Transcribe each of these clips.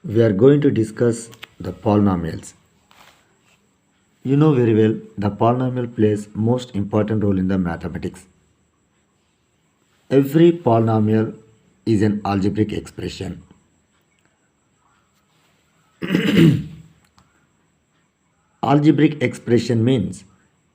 We are going to discuss the polynomials. You know very well the polynomial plays most important role in the mathematics. Every polynomial is an algebraic expression. Algebraic expression means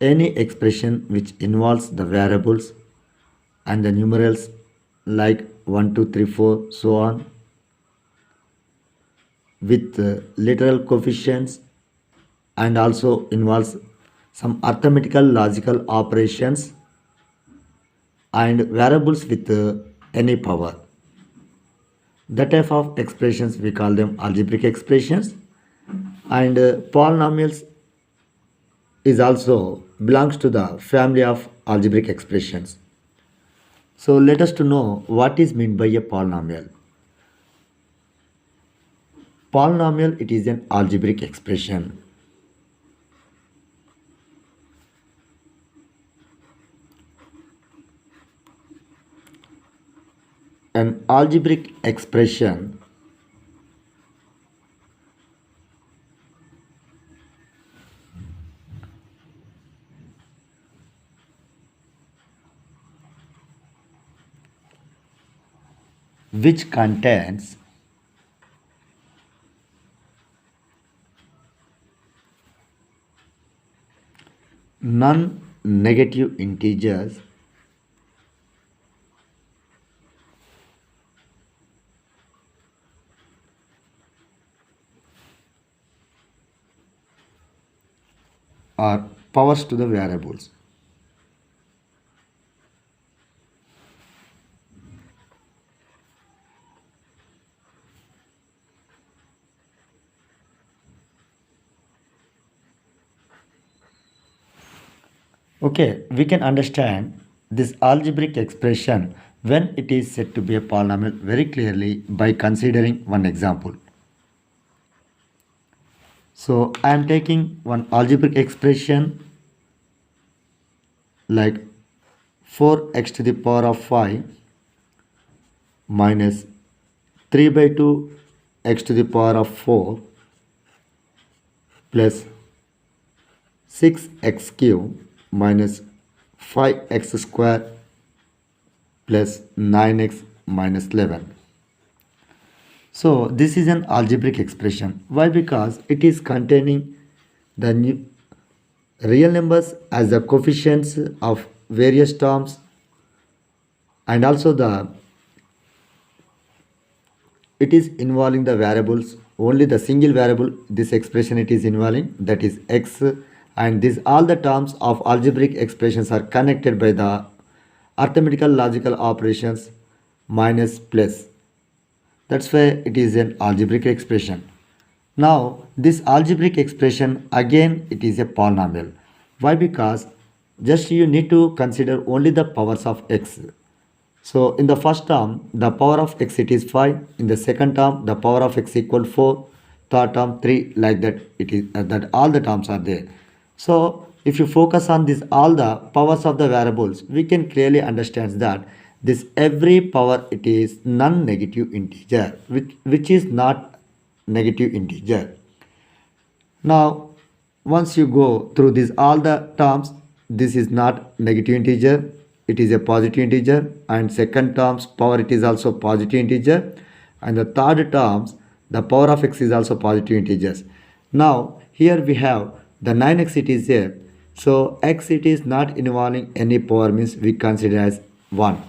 any expression which involves the variables and the numerals like 1, 2, 3, 4, so on with literal coefficients and also involves some arithmetical logical operations and variables with any power. The type of expressions we call them algebraic expressions, and polynomials is also belongs to the family of algebraic expressions. So let us to know what is meant by a polynomial. Polynomial, it is an algebraic expression. An algebraic expression which contains non-negative integers or powers to the variables. Okay, we can understand this algebraic expression when it is said to be a polynomial very clearly by considering one example. So I am taking one algebraic expression like 4x to the power of 5 minus 3 by 2 x to the power of 4 plus 6x cube minus 5x square plus 9x minus 11. So this is an algebraic expression. Why? Because it is containing the real numbers as the coefficients of various terms, and also it is involving the variables, only the single variable this expression it is involving, that is x, and this all the terms of algebraic expressions are connected by the arithmetical logical operations minus plus. That's why it is an algebraic expression. Now this algebraic expression again it is a polynomial. Why? Because just you need to consider only the powers of x. So in the first term the power of x it is 5, in the second term the power of x equal 4, third term 3, like that it is that all the terms are there. So if you focus on this all the powers of the variables, we can clearly understand that this every power it is non-negative integer which is not negative integer. Now once you go through this all the terms, this is not negative integer, it is a positive integer, and second terms power it is also positive integer, and the third terms the power of x is also positive integers. Now here we have the 9x it is there, so x it is not involving any power means we consider as 1,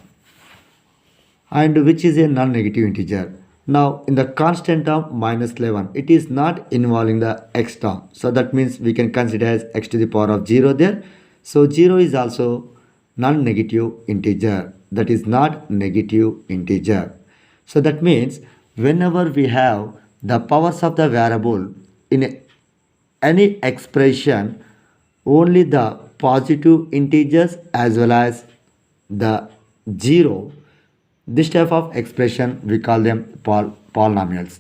and which is a non-negative integer. Now in the constant term minus 11 it is not involving the x term, so that means we can consider as x to the power of 0 there. So 0 is also non-negative integer, that is not negative integer. So that means whenever we have the powers of the variable in any expression, only the positive integers as well as the 0, this type of expression we call them polynomials.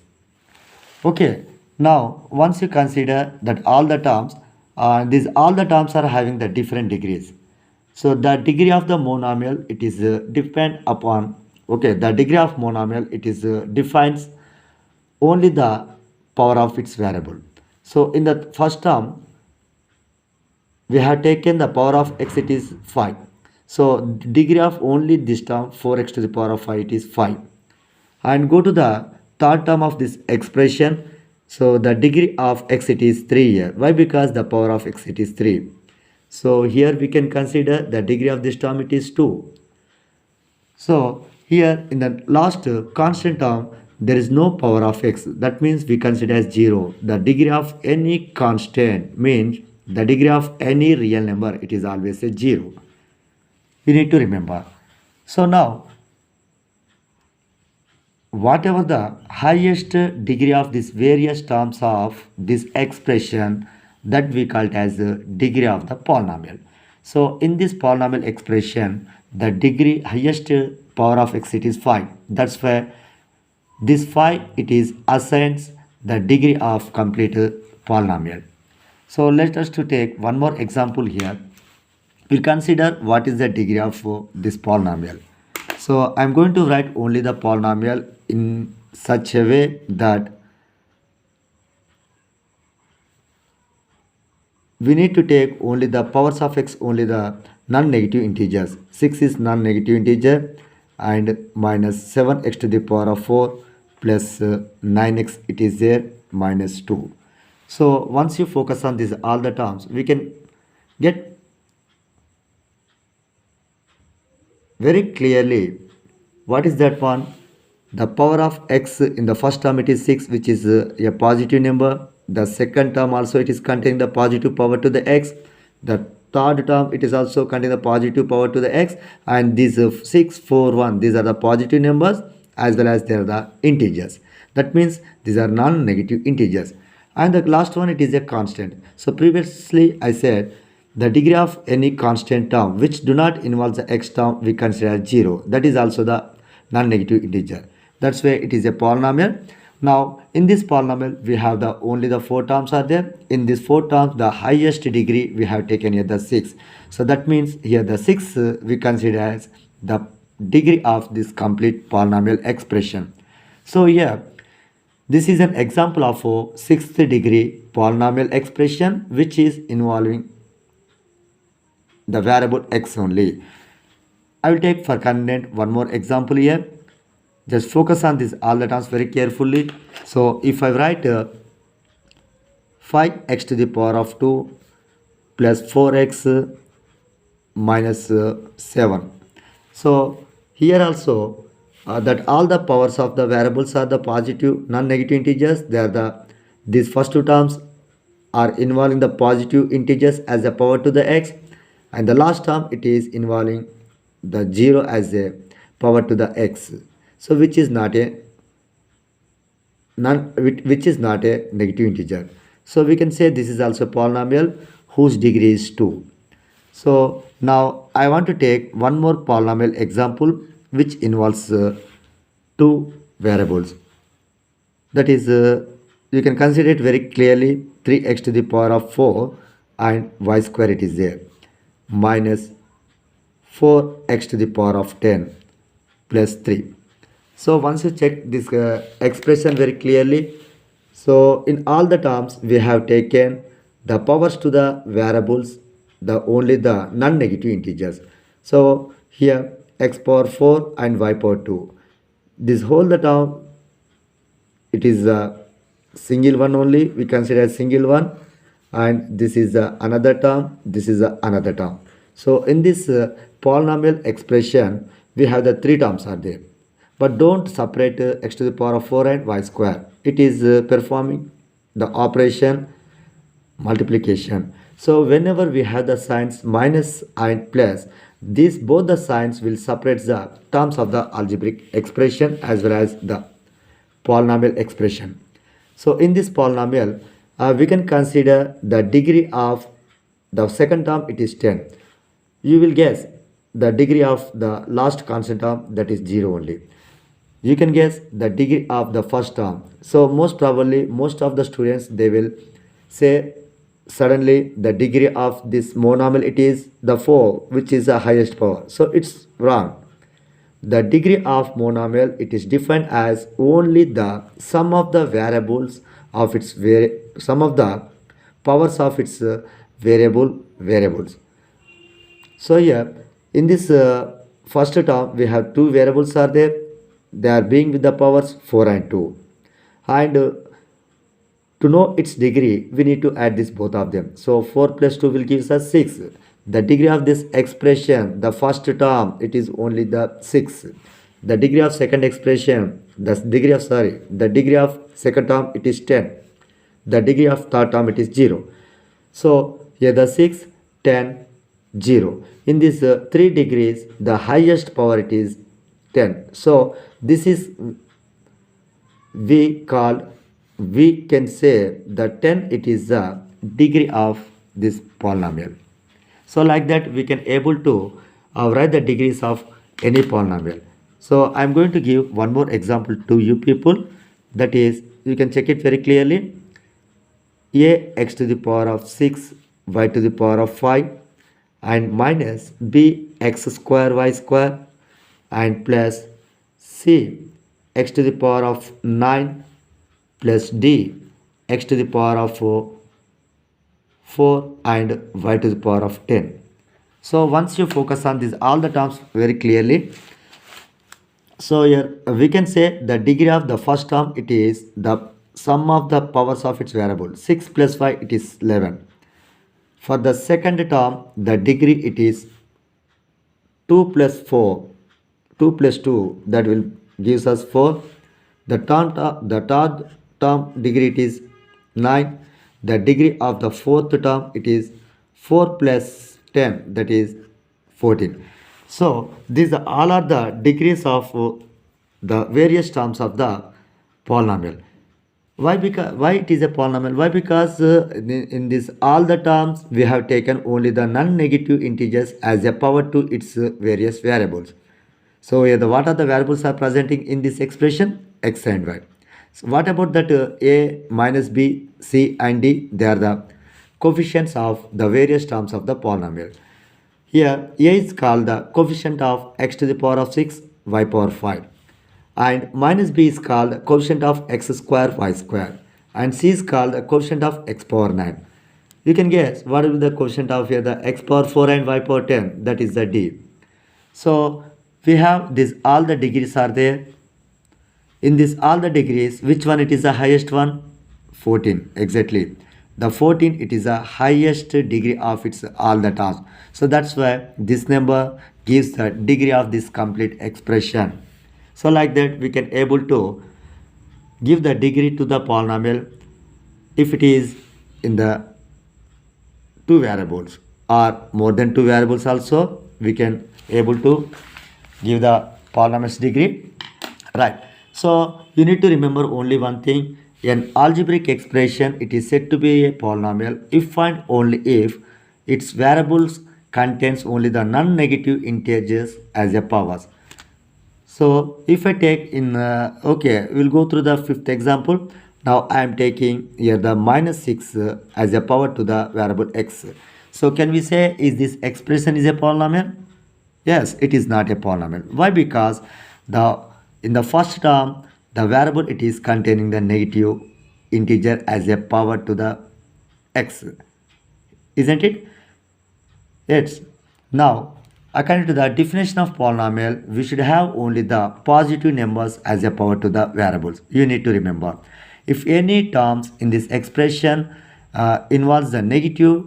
Okay, now once you consider that all the terms, these all the terms are having the different degrees. So the degree of the monomial it is depend upon, okay, the degree of monomial it is defines only the power of its variable. So in the first term, we have taken the power of x, it is 5. So degree of only this term 4x to the power of 5, it is 5. And go to the third term of this expression. So the degree of x, it is 3 here. Why? Because the power of x, it is 3. So here we can consider the degree of this term, it is 2. So here in the last constant term, there is no power of x. That means we consider as 0. The degree of any constant means the degree of any real number, it is always a 0. We need to remember. So now, whatever the highest degree of these various terms of this expression, that we call it as the degree of the polynomial. So in this polynomial expression, the degree highest power of x, it is 5. That's why this 5, it is assigns the degree of complete polynomial. So let us to take one more example here. We'll consider what is the degree of this polynomial. So I'm going to write only the polynomial in such a way that we need to take only the powers of x, only the non-negative integers. 6 is non-negative integer, and minus 7x to the power of 4 plus 9x, it is there, minus 2. So once you focus on these all the terms, we can get very clearly what is that one. The power of x in the first term, it is 6, which is a positive number. The second term also, it is containing the positive power to the x. The third term, it is also containing the positive power to the x. And these 6, 4, 1, these are the positive numbers, as well as they are the integers. That means these are non-negative integers. And the last one, it is a constant. So previously I said the degree of any constant term which do not involve the x term, we consider as 0. That is also the non-negative integer. That's why it is a polynomial. Now in this polynomial, we have the only the 4 terms are there. In these 4 terms, the highest degree we have taken here the 6. So that means here the 6 we consider as the degree of this complete polynomial expression. So here this is an example of a 6th degree polynomial expression which is involving the variable x only. I will take for convenience one more example here. Just focus on this all the terms very carefully. So if I write 5x to the power of 2 plus 4x minus 7. So here also that all the powers of the variables are the positive non-negative integers. They are the these first two terms are involving the positive integers as a power to the x, and the last term, it is involving the 0 as a power to the x. So which is not a which is not a negative integer. So we can say this is also a polynomial whose degree is 2. So now I want to take one more polynomial example which involves two variables. That is, you can consider it very clearly, 3x to the power of 4 and y square, it is there, minus 4x to the power of 10 plus 3. So once you check this expression very clearly, so in all the terms we have taken the powers to the variables, the only the non-negative integers. So here x power 4 and y power 2. This whole the term, it is a single one only, we consider a single one, and this is another term, this is another term. So in this polynomial expression, we have the 3 terms are there. But don't separate x to the power of 4 and y square. It is performing the operation multiplication. So whenever we have the signs minus and plus, these both the signs will separate the terms of the algebraic expression as well as the polynomial expression. So in this polynomial, we can consider the degree of the second term, it is 10. You will guess the degree of the last constant term, that is 0 only. You can guess the degree of the first term. So most probably most of the students, they will say suddenly the degree of this monomial, it is the 4, which is the highest power. So it's wrong. The degree of monomial, it is defined as only the sum of the variables of its sum of the powers of its variables. So here in this first term we have two variables are there. They are being with the powers 4 and 2. And to know its degree, we need to add this both of them. So 4 plus 2 will give us 6. The degree of this expression, the first term, it is only the 6. The degree of second expression, the degree of second term, it is 10. The degree of third term, it is 0. So here the 6, 10, 0. In these 3 degrees, the highest power it is 10. So this is we can say that 10 it is the degree of this polynomial. So like that we can able to write the degrees of any polynomial. So I'm going to give one more example to you people, that is you can check it very clearly. A x to the power of 6 y to the power of 5 and minus b x square y square and plus c x to the power of 9 plus d x to the power of 4 and y to the power of 10. So once you focus on these all the terms very clearly, so here we can say the degree of the first term, it is the sum of the powers of its variable. 6 plus 5 it is 11. For the second term, the degree it is 2 plus 4, 2 plus 2, that will gives us 4. The third term degree it is 9. The degree of the fourth term it is 4 plus 10, that is 14. So these all are the degrees of the various terms of the polynomial. Why? Because why it is a polynomial? Why? Because in this all the terms we have taken only the non-negative integers as a power to its various variables. So here what are the variables are presenting in this expression? X and y. So what about that a minus b, c and d? They are the coefficients of the various terms of the polynomial. Here a is called the coefficient of x to the power of 6, y power 5. And minus b is called coefficient of x square, y square. And c is called the coefficient of x power 9. You can guess what will be the coefficient of here, the x power 4 and y power 10, that is the d. So we have this all the degrees are there. In this all the degrees, which one it is the highest one? 14, exactly. The 14 it is the highest degree of its all the terms. So that's why this number gives the degree of this complete expression. So like that we can able to give the degree to the polynomial if it is in the two variables or more than two variables also we can able to give the polynomial's degree, right? So you need to remember only one thing. An algebraic expression, it is said to be a polynomial if and only if its variables contains only the non-negative integers as a powers. So if I take in okay, we'll go through the fifth example. Now I am taking here the minus 6 as a power to the variable x. So can we say is this expression is a polynomial? Yes, it is not a polynomial. Why? Because in the first term the variable it is containing the negative integer as a power to the x, isn't it? Yes. Now according to the definition of polynomial, we should have only the positive numbers as a power to the variables. You need to remember, if any terms in this expression involves the negative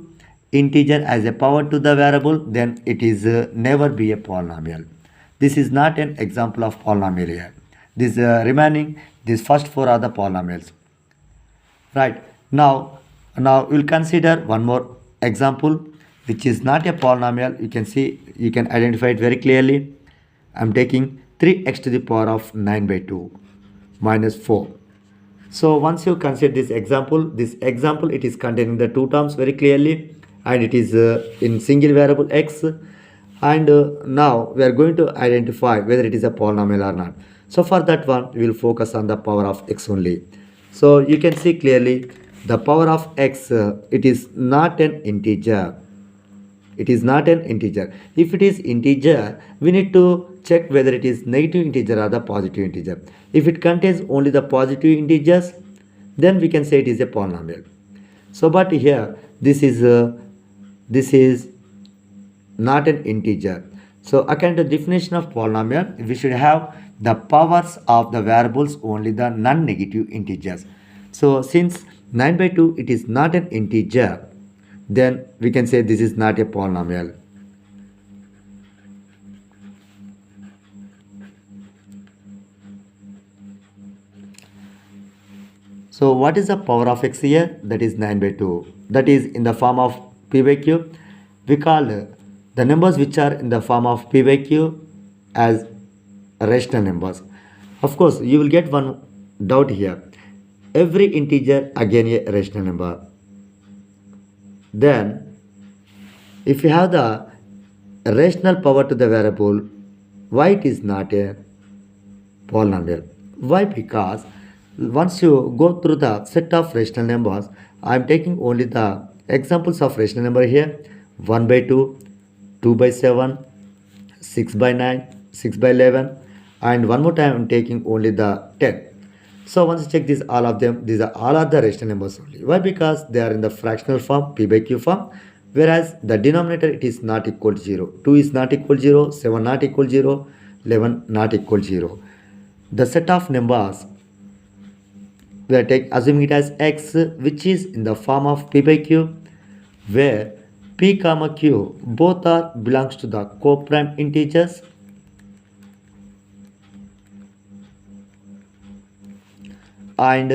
integer as a power to the variable, then it is never be a polynomial. This is not an example of polynomial here. This remaining, these first four are the polynomials, right? Now we'll consider one more example which is not a polynomial. You can see, you can identify it very clearly. I'm taking 3x to the power of 9 by 2 minus 4. So once you consider this example it is containing the two terms very clearly, and it is in single variable x. And now we are going to identify whether it is a polynomial or not. So for that one we will focus on the power of x only. So you can see clearly the power of x, it is not an integer. It is not an integer. If it is integer, we need to check whether it is negative integer or the positive integer. If it contains only the positive integers, then we can say it is a polynomial. So but here this is not an integer. So according to the definition of polynomial, we should have the powers of the variables only the non-negative integers. So since 9 by 2 it is not an integer, then we can say this is not a polynomial. So what is the power of x here? That is 9 by 2. That is in the form of p by q. We call the numbers which are in the form of p by q as rational numbers. Of course, you will get one doubt here. Every integer again a rational number. Then, if you have the rational power to the variable, why it is not a polynomial? Why? Because once you go through the set of rational numbers, I am taking only the examples of rational number here: 1 by 2, 2 by 7, 6 by 9, 6 by 11, and one more time I am taking only the 10. So once you check these all of them, these are all are the rational numbers only. Why? Because they are in the fractional form, p by q form, whereas the denominator it is not equal to 0. 2 is not equal to 0, 7 not equal to 0, 11 not equal to 0. The set of numbers we are assuming it as x, which is in the form of p by q, where p comma q both are belongs to the co-prime integers, and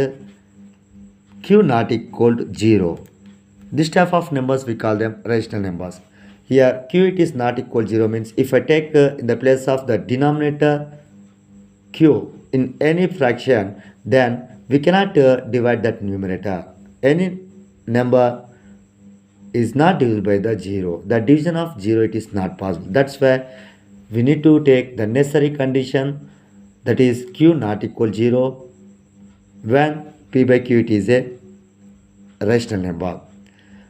q not equal to 0. This type of numbers we call them rational numbers. Here q it is not equal to 0 means if I take in the place of the denominator q in any fraction, then we cannot divide that numerator. Any number is not divisible by the 0. The division of 0 it is not possible. That's why we need to take the necessary condition, that is q not equal to 0 when p by q it is a rational number.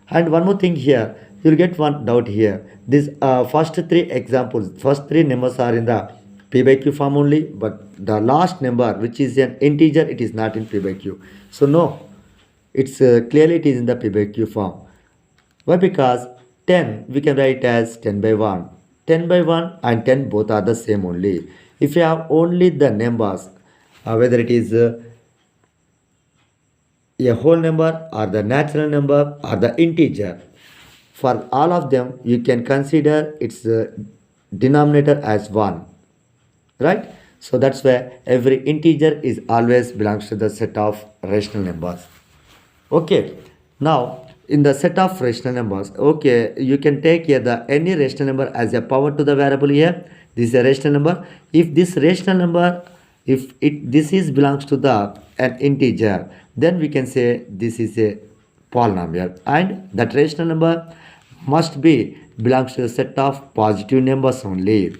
And one more thing here, you'll get one doubt here. This first three examples, first three numbers are in the p by q form only, but the last number which is an integer, it is not in p by q. So no, it's clearly it is in the p by q form. Why? Because 10 we can write as 10 by 1. 10 by 1 and 10 both are the same only. If you have only the numbers, whether it is a whole number or the natural number or the integer, for all of them you can consider its denominator as 1, right? So that's why every integer is always belongs to the set of rational numbers. Okay, now in the set of rational numbers, okay, you can take here the any rational number as a power to the variable. Here this is a rational number. If this rational number, if it this is belongs to the an integer, then we can say this is a polynomial, and that rational number must be belongs to a set of positive numbers only.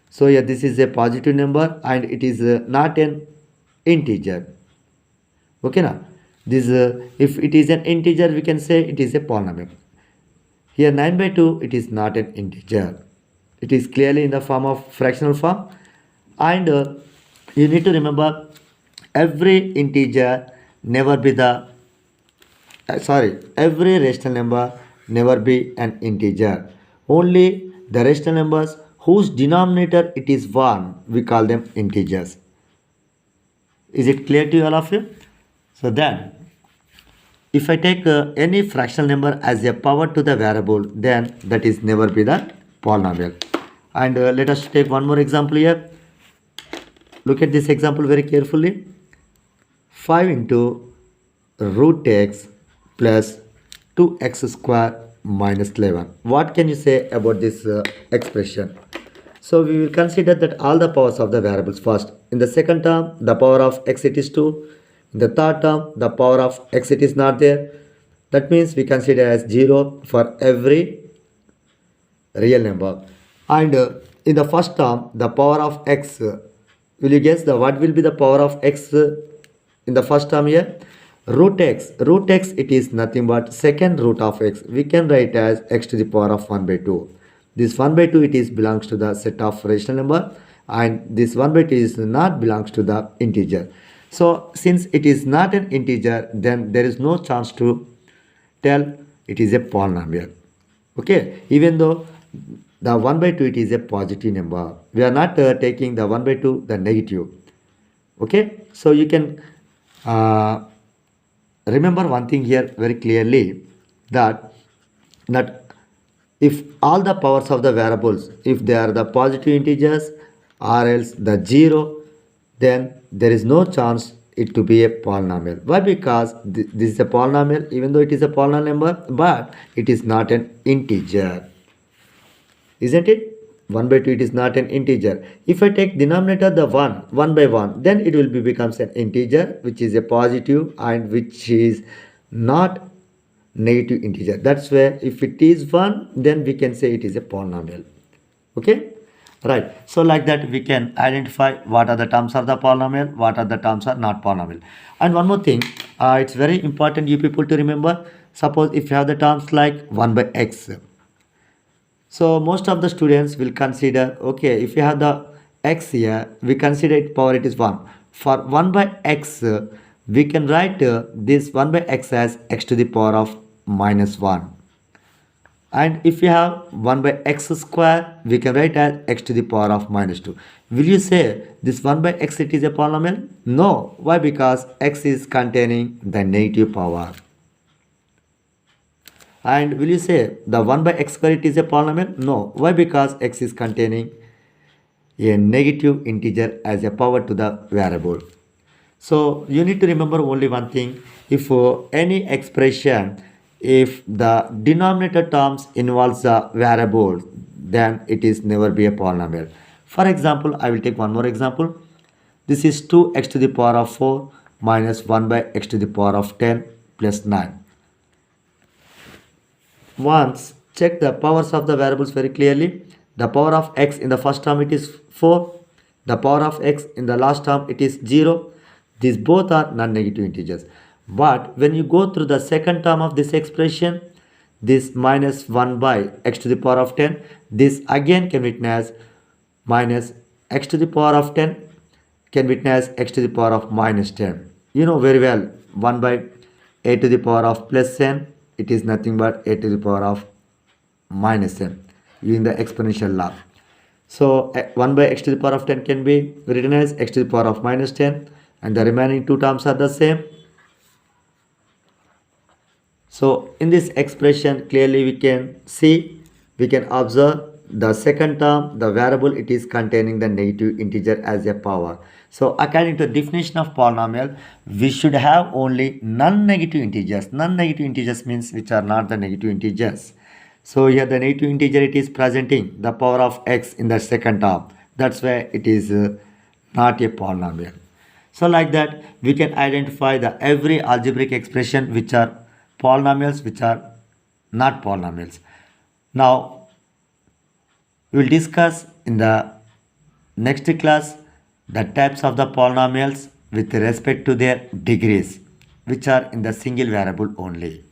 So yeah, this is a positive number and it is not an integer. Okay, now this if it is an integer, we can say it is a polynomial. Here 9 by 2 it is not an integer, it is clearly in the form of fractional form. And you need to remember, every integer never be the every rational number never be an integer. Only the rational numbers whose denominator it is 1, we call them integers. Is it clear to all of you? So then if I take any fractional number as a power to the variable, then that is never be the polynomial. And let us take one more example here. Look at this example very carefully. 5 into root x plus 2x square minus 11. What can you say about this expression? So we will consider that all the powers of the variables first. In the second term, the power of x it is 2. In the third term, the power of x it is not there. That means we consider as 0 for every real number. And in the first term, the power of x, will you guess what will be the power of x in the first term here? Root x. Root x it is nothing but second root of x. We can write as x to the power of 1 by 2. This 1 by 2 it is belongs to the set of rational number, and this 1 by 2 is not belongs to the integer. So since it is not an integer, then there is no chance to tell it is a polynomial. Okay, even though the 1 by 2 it is a positive number, we are not taking the 1 by 2 the negative. Okay, so you can remember one thing here very clearly, that if all the powers of the variables, if they are the positive integers or else the 0, then there is no chance it to be a polynomial. Why? Because this is a polynomial, even though it is a polynomial number, but it is not an integer, isn't it? 1 by 2 it is not an integer. If I take denominator the 1 by 1, then it will be becomes an integer, which is a positive and which is not negative integer. That's where if it is 1, then we can say it is a polynomial. Okay, right. So like that we can identify what are the terms of the polynomial, what are the terms are not polynomial. And one more thing, it's very important you people to remember. Suppose if you have the terms like 1 by x, so most of the students will consider, okay, if you have the x here, we consider it power it is 1. For 1 by x, we can write this 1 by x as x to the power of minus 1. And if you have 1 by x square, we can write as x to the power of minus 2. Will you say this 1 by x it is a polynomial? No. Why? Because x is containing the negative power. And will you say the 1 by x square it is a polynomial? No. Why? Because x is containing a negative integer as a power to the variable. So you need to remember only one thing. If any expression, if the denominator terms involves the variable, then it is never be a polynomial. For example, I will take one more example. This is 2x to the power of 4 minus 1 by x to the power of 10 plus 9. Once check the powers of the variables very clearly. The power of x in the first term it is 4. The power of x in the last term it is 0. These both are non-negative integers. But when you go through the second term of this expression, this minus 1 by x to the power of 10, this again can written as minus x to the power of 10 can written as x to the power of minus 10. You know very well 1 by a to the power of plus 10, it is nothing but a to the power of minus n using the exponential law. So 1 by x to the power of 10 can be written as x to the power of minus 10, and the remaining two terms are the same. So in this expression clearly we can see, we can observe the second term, the variable it is containing the negative integer as a power. So according to the definition of polynomial, we should have only non-negative integers. Non-negative integers means which are not the negative integers. So here the negative integer it is presenting the power of x in the second term. That's why it is not a polynomial. So like that we can identify the every algebraic expression which are polynomials, which are not polynomials. Now we will discuss in the next class the types of the polynomials with respect to their degrees, which are in the single variable only.